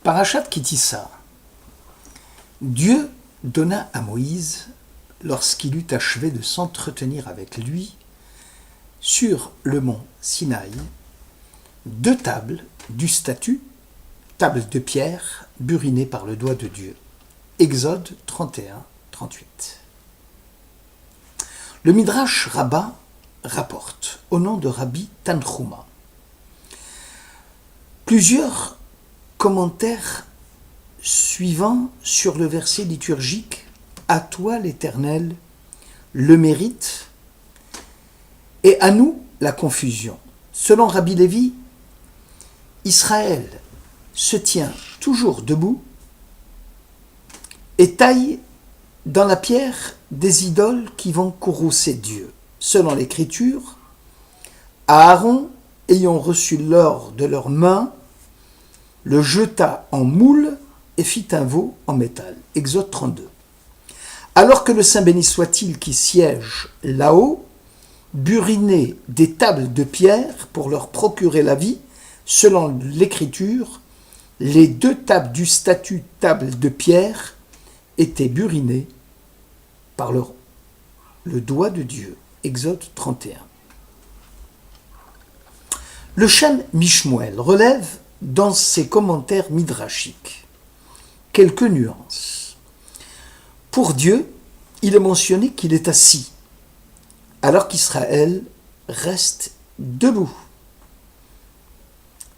Parashat Ki-Tisa. Dieu donna à Moïse, lorsqu'il eut achevé de s'entretenir avec lui, sur le mont Sinaï, 2 tables du statut, tables de pierre burinées par le doigt de Dieu. Exode 31, 38. Le Midrash Rabbah rapporte, au nom de Rabbi Tanchuma, plusieurs commentaires suivant sur le verset liturgique « À toi l'Éternel, le mérite » et « À nous la confusion ». Selon Rabbi Lévi, Israël se tient toujours debout et taille dans la pierre des idoles qui vont courroucer Dieu. Selon l'Écriture, Aaron, ayant reçu l'or de leurs mains, le jeta en moule et fit un veau en métal. Exode 32. Alors que le Saint béni soit-il qui siège là-haut, burinait des tables de pierre pour leur procurer la vie, selon l'Écriture, les 2 tables du statut tables de pierre étaient burinées par le doigt de Dieu. Exode 31. Le Shem Mishmuel relève dans ses commentaires midrashiques quelques nuances. Pour Dieu, il est mentionné qu'il est assis, alors qu'Israël reste debout.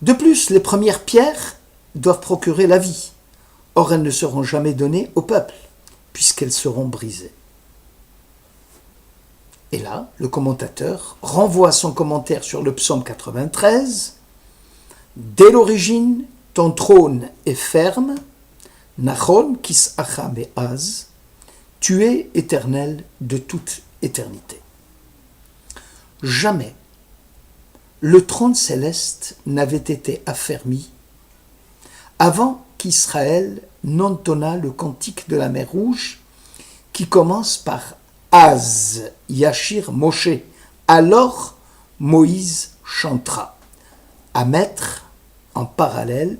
De plus, les premières pierres doivent procurer la vie. Or, elles ne seront jamais données au peuple, puisqu'elles seront brisées. Et là, le commentateur renvoie son commentaire sur le psaume 93. « Dès l'origine, ton trône est ferme, Nachon kis'acha me'az, tu es éternel de toute éternité. » Jamais le trône céleste n'avait été affermi avant qu'Israël n'entonna le cantique de la mer Rouge qui commence par Az Yashir Moshe. Alors Moïse chantera, à mettre en parallèle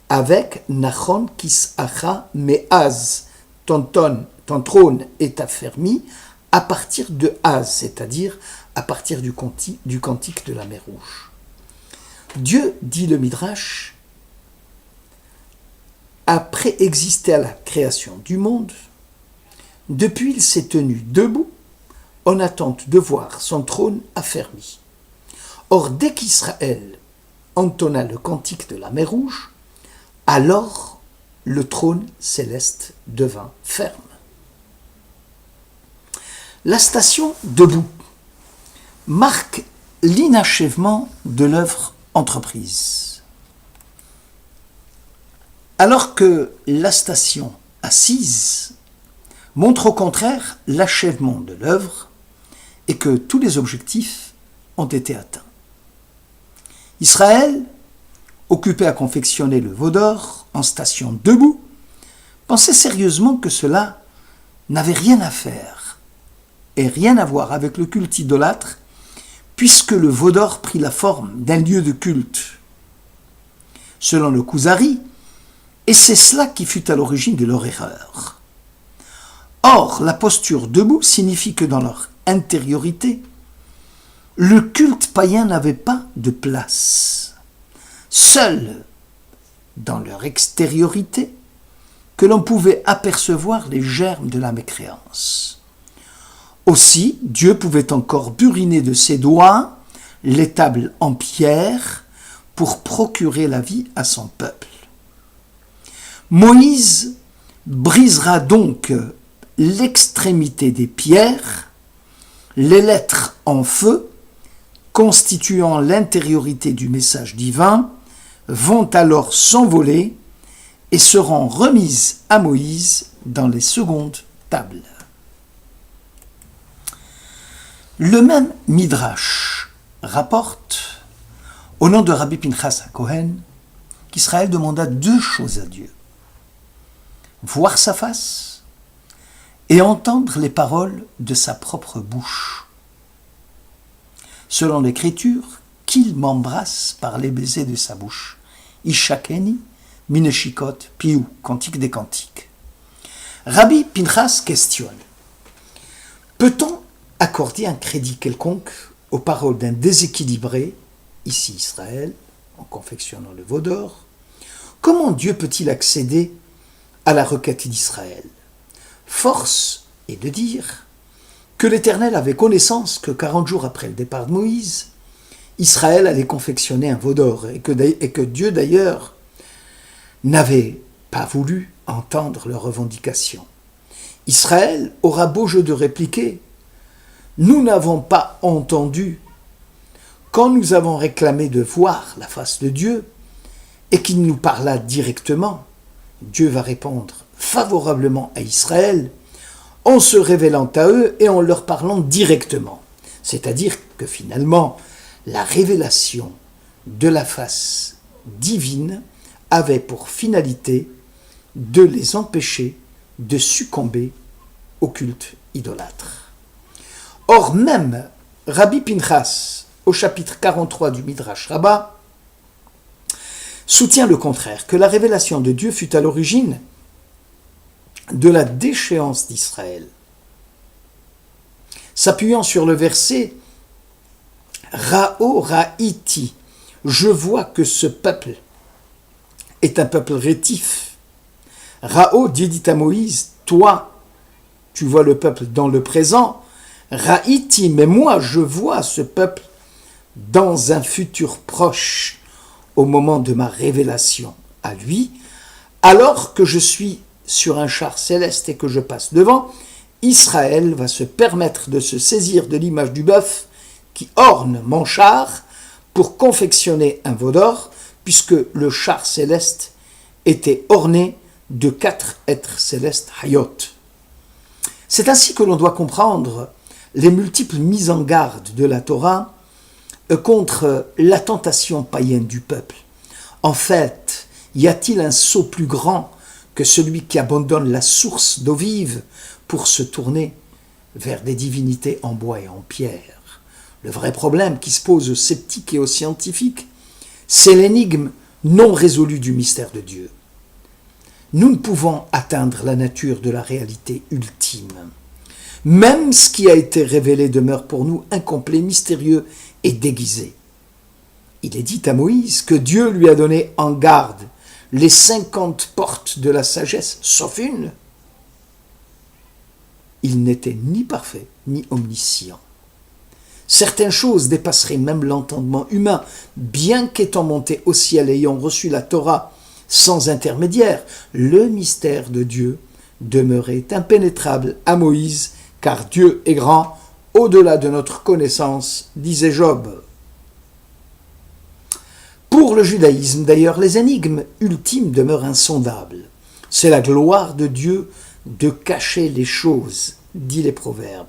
avec Nachon kis'acha me'az, ton trône est affermi à partir de Az, c'est-à-dire à partir du cantique de la mer Rouge. Dieu, dit le Midrash, a préexisté à la création du monde. Depuis, il s'est tenu debout en attente de voir son trône affermi. Or, dès qu'Israël entonna le cantique de la mer Rouge, alors le trône céleste devint ferme. La station debout marque l'inachèvement de l'œuvre entreprise. Alors que la station assise montre au contraire l'achèvement de l'œuvre et que tous les objectifs ont été atteints. Israël, occupé à confectionner le veau d'or en station debout, pensait sérieusement que cela n'avait rien à faire et rien à voir avec le culte idolâtre, puisque le veau d'or prit la forme d'un lieu de culte. Selon le Kuzari, et c'est cela qui fut à l'origine de leur erreur. Or, la posture debout signifie que dans leur intériorité, le culte païen n'avait pas de place. Seul dans leur extériorité que l'on pouvait apercevoir les germes de la mécréance. Aussi, Dieu pouvait encore buriner de ses doigts les tables en pierre pour procurer la vie à son peuple. Moïse brisera donc l'extrémité des pierres, les lettres en feu, constituant l'intériorité du message divin, vont alors s'envoler et seront remises à Moïse dans les secondes tables. Le même Midrash rapporte, au nom de Rabbi Pinchas HaKohen, qu'Israël demanda 2 choses à Dieu. Voir sa face et entendre les paroles de sa propre bouche. Selon l'Écriture, qu'il m'embrasse par les baisers de sa bouche. Ishakeni Mineshikot, Piou, Cantique des Cantiques. Rabbi Pinchas questionne. Peut-on accorder un crédit quelconque aux paroles d'un déséquilibré, ici Israël, en confectionnant le veau d'or? Comment Dieu peut-il accéder à la requête d'Israël? Force est de dire que l'Éternel avait connaissance que 40 jours après le départ de Moïse, Israël allait confectionner un veau d'or et que Dieu d'ailleurs n'avait pas voulu entendre leurs revendications. Israël aura beau jeu de répliquer. Nous n'avons pas entendu quand nous avons réclamé de voir la face de Dieu et qu'il nous parla directement. Dieu va répondre favorablement à Israël en se révélant à eux et en leur parlant directement. C'est-à-dire que finalement, la révélation de la face divine avait pour finalité de les empêcher de succomber au culte idolâtre. Or même Rabbi Pinchas, au chapitre 43 du Midrash Rabbah, soutient le contraire, que la révélation de Dieu fut à l'origine de la déchéance d'Israël. S'appuyant sur le verset Ra'o Ra'iti, je vois que ce peuple est un peuple rétif. Ra'o dit à Moïse, toi, tu vois le peuple dans le présent. Ra'iti, mais moi, je vois ce peuple dans un futur proche, au moment de ma révélation à lui, alors que je suis sur un char céleste et que je passe devant, Israël va se permettre de se saisir de l'image du bœuf qui orne mon char pour confectionner un veau d'or, puisque le char céleste était orné de 4 êtres célestes Hayot. C'est ainsi que l'on doit comprendre les multiples mises en garde de la Torah contre la tentation païenne du peuple. En fait, y a-t-il un sot plus grand que celui qui abandonne la source d'eau vive pour se tourner vers des divinités en bois et en pierre? Le vrai problème qui se pose aux sceptiques et aux scientifiques, c'est l'énigme non résolue du mystère de Dieu. Nous ne pouvons atteindre la nature de la réalité ultime. Même ce qui a été révélé demeure pour nous incomplet, mystérieux et déguisé. Il est dit à Moïse que Dieu lui a donné en garde les 50 portes de la sagesse, sauf une. Il n'était ni parfait, ni omniscient. Certaines choses dépasseraient même l'entendement humain, bien qu'étant monté au ciel et ayant reçu la Torah sans intermédiaire, le mystère de Dieu demeurait impénétrable à Moïse, car Dieu est grand, au-delà de notre connaissance, disait Job. Pour le judaïsme, d'ailleurs, les énigmes ultimes demeurent insondables. C'est la gloire de Dieu de cacher les choses, dit les Proverbes.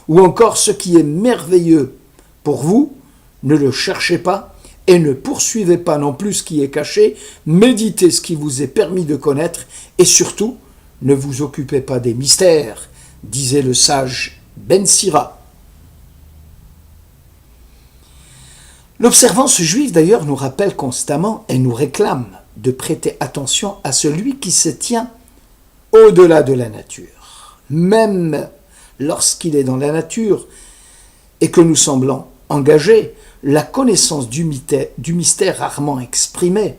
Ou encore, ce qui est merveilleux pour vous, ne le cherchez pas et ne poursuivez pas non plus ce qui est caché, méditez ce qui vous est permis de connaître et surtout, ne vous occupez pas des mystères, disait le sage Ben Sira. L'observance juive d'ailleurs nous rappelle constamment et nous réclame de prêter attention à celui qui se tient au-delà de la nature. Même lorsqu'il est dans la nature et que nous semblons engagés, la connaissance du mystère rarement exprimé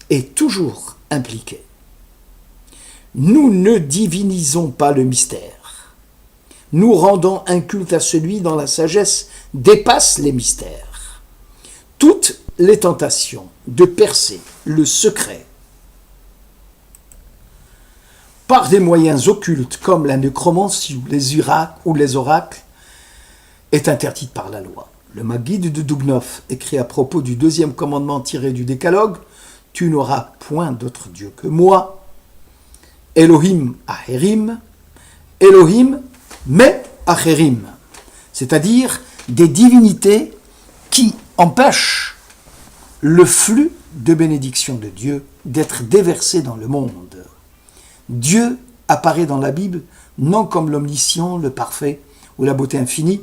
est toujours impliquée. Nous ne divinisons pas le mystère. Nous rendons un culte à celui dont la sagesse dépasse les mystères. Toutes les tentations de percer le secret par des moyens occultes comme la nécromancie ou les oracles est interdite par la loi. Le Maguide de Dubnov écrit à propos du 2e commandement tiré du Décalogue, « Tu n'auras point d'autre Dieu que moi, Elohim Acherim, Elohim mais Acherim », c'est-à-dire des divinités qui empêchent le flux de bénédiction de Dieu d'être déversé dans le monde. Dieu apparaît dans la Bible non comme l'omniscient, le parfait ou la beauté infinie,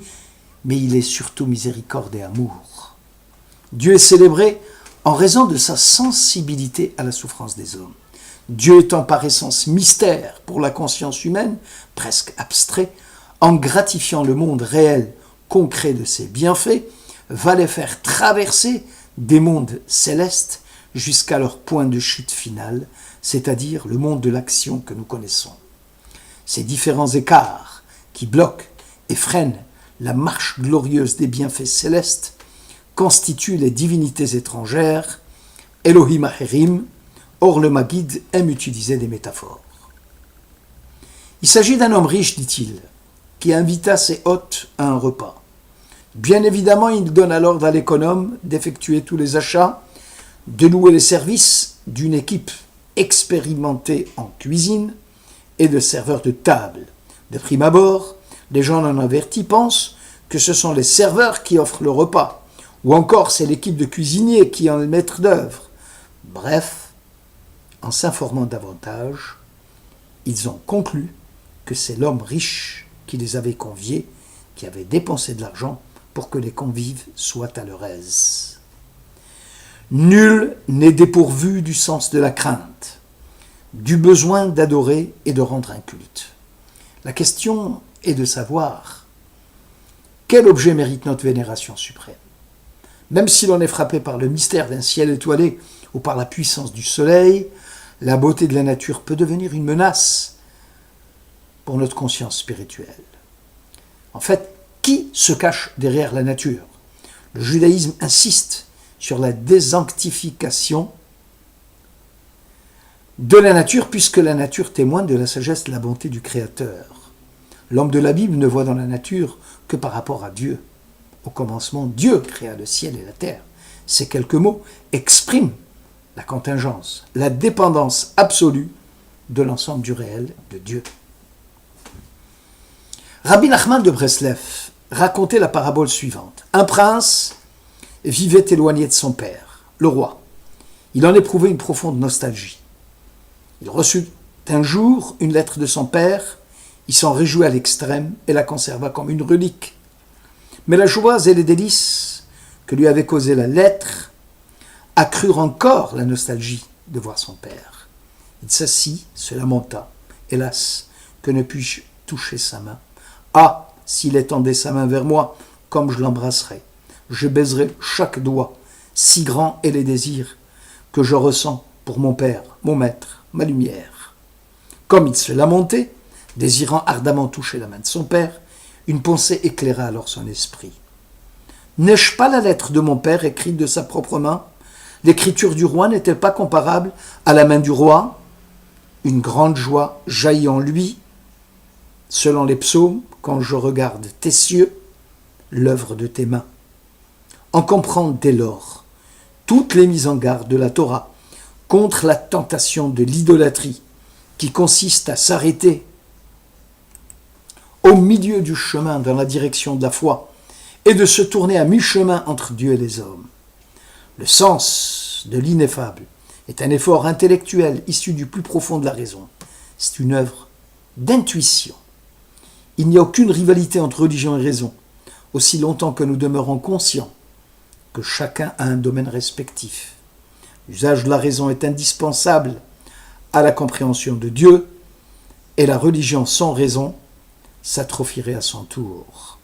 mais il est surtout miséricorde et amour. Dieu est célébré en raison de sa sensibilité à la souffrance des hommes. Dieu étant par essence mystère pour la conscience humaine, presque abstrait, en gratifiant le monde réel, concret de ses bienfaits, va les faire traverser des mondes célestes jusqu'à leur point de chute finale, c'est-à-dire le monde de l'action que nous connaissons. Ces différents écarts qui bloquent et freinent la marche glorieuse des bienfaits célestes constituent les divinités étrangères, Elohim Acherim. Or, le Maguide aime utiliser des métaphores. Il s'agit d'un homme riche, dit-il, qui invita ses hôtes à un repas. Bien évidemment, il donne alors à l'économe d'effectuer tous les achats, de louer les services d'une équipe expérimentée en cuisine et de serveurs de table. De prime abord, les gens non avertis pensent que ce sont les serveurs qui offrent le repas, ou encore c'est l'équipe de cuisiniers qui en est le maître d'œuvre. Bref, en s'informant davantage, ils ont conclu que c'est l'homme riche qui les avait conviés, qui avait dépensé de l'argent pour que les convives soient à leur aise. Nul n'est dépourvu du sens de la crainte, du besoin d'adorer et de rendre un culte. La question est de savoir quel objet mérite notre vénération suprême. Même si l'on est frappé par le mystère d'un ciel étoilé ou par la puissance du soleil, la beauté de la nature peut devenir une menace pour notre conscience spirituelle. En fait, qui se cache derrière la nature ? Le judaïsme insiste sur la désanctification de la nature, puisque la nature témoigne de la sagesse et de la bonté du Créateur. L'homme de la Bible ne voit dans la nature que par rapport à Dieu. Au commencement, Dieu créa le ciel et la terre. Ces quelques mots expriment la contingence, la dépendance absolue de l'ensemble du réel de Dieu. Rabbi Nachman de Breslev racontait la parabole suivante. Un prince vivait éloigné de son père, le roi. Il en éprouvait une profonde nostalgie. Il reçut un jour une lettre de son père, il s'en réjouit à l'extrême et la conserva comme une relique. Mais la joie et les délices que lui avait causé la lettre accrurent encore la nostalgie de voir son père. Il s'assit, se lamenta. Hélas, que ne puis-je toucher sa main ? Ah, s'il étendait sa main vers moi, comme je l'embrasserais. Je baiserais chaque doigt, si grand est les désirs que je ressens pour mon père, mon maître, ma lumière. Comme il se lamentait, désirant ardemment toucher la main de son père, une pensée éclaira alors son esprit. N'ai-je pas la lettre de mon père écrite de sa propre main ? L'écriture du roi n'est-elle pas comparable à la main du roi ? Une grande joie jaillit en lui, selon les psaumes, quand je regarde tes cieux, l'œuvre de tes mains. En comprend dès lors toutes les mises en garde de la Torah contre la tentation de l'idolâtrie qui consiste à s'arrêter au milieu du chemin dans la direction de la foi et de se tourner à mi-chemin entre Dieu et les hommes. Le sens de l'ineffable est un effort intellectuel issu du plus profond de la raison. C'est une œuvre d'intuition. Il n'y a aucune rivalité entre religion et raison, aussi longtemps que nous demeurons conscients que chacun a un domaine respectif. L'usage de la raison est indispensable à la compréhension de Dieu, et la religion sans raison s'atrophierait à son tour.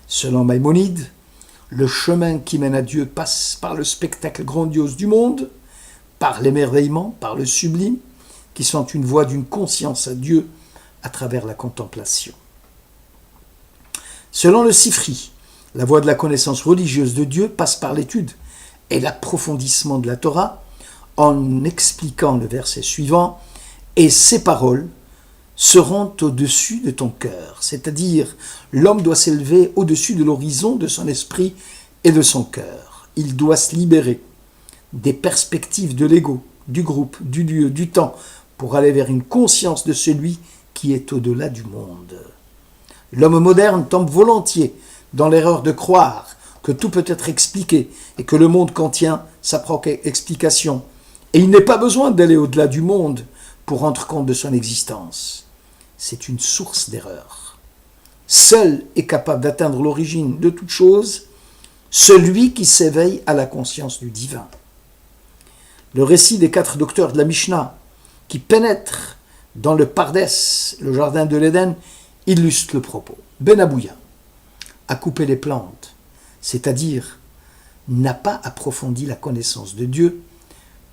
Selon Maïmonide, le chemin qui mène à Dieu passe par le spectacle grandiose du monde, par l'émerveillement, par le sublime, qui sont une voie d'une conscience à Dieu à travers la contemplation. Selon le Sifri, la voie de la connaissance religieuse de Dieu passe par l'étude et l'approfondissement de la Torah en expliquant le verset suivant « Et ces paroles seront au-dessus de ton cœur », c'est-à-dire l'homme doit s'élever au-dessus de l'horizon de son esprit et de son cœur. Il doit se libérer des perspectives de l'ego, du groupe, du lieu, du temps, pour aller vers une conscience de celui qui est au-delà du monde. L'homme moderne tombe volontiers dans l'erreur de croire que tout peut être expliqué et que le monde contient sa propre explication. Et il n'est pas besoin d'aller au-delà du monde pour rendre compte de son existence. C'est une source d'erreur. Seul est capable d'atteindre l'origine de toute chose celui qui s'éveille à la conscience du divin. Le récit des 4 docteurs de la Mishnah qui pénètrent dans le Pardès, le jardin de l'Éden, illustre le propos. Ben Abouya a coupé les plantes, c'est-à-dire n'a pas approfondi la connaissance de Dieu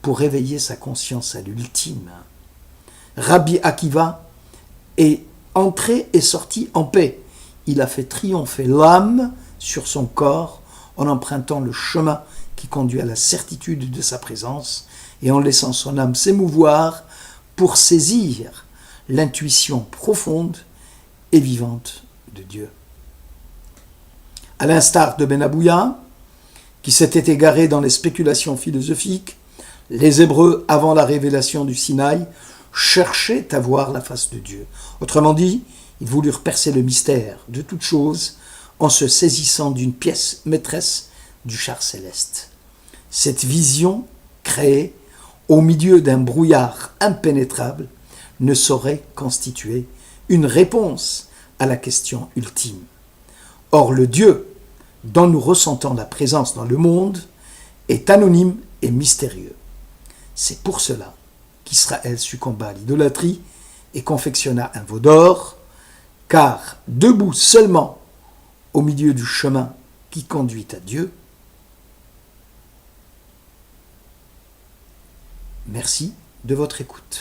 pour réveiller sa conscience à l'ultime. Rabbi Akiva est entré et sorti en paix. Il a fait triompher l'âme sur son corps en empruntant le chemin qui conduit à la certitude de sa présence et en laissant son âme s'émouvoir pour saisir l'intuition profonde et vivante de Dieu. À l'instar de Ben Abouya, qui s'était égaré dans les spéculations philosophiques, les Hébreux, avant la révélation du Sinaï, cherchaient à voir la face de Dieu. Autrement dit, ils voulurent percer le mystère de toute chose en se saisissant d'une pièce maîtresse du char céleste. Cette vision créée au milieu d'un brouillard impénétrable ne saurait constituer une réponse à la question ultime. Or, le Dieu dont nous ressentons la présence dans le monde est anonyme et mystérieux. C'est pour cela qu'Israël succomba à l'idolâtrie et confectionna un veau d'or, car debout seulement au milieu du chemin qui conduit à Dieu. Merci de votre écoute.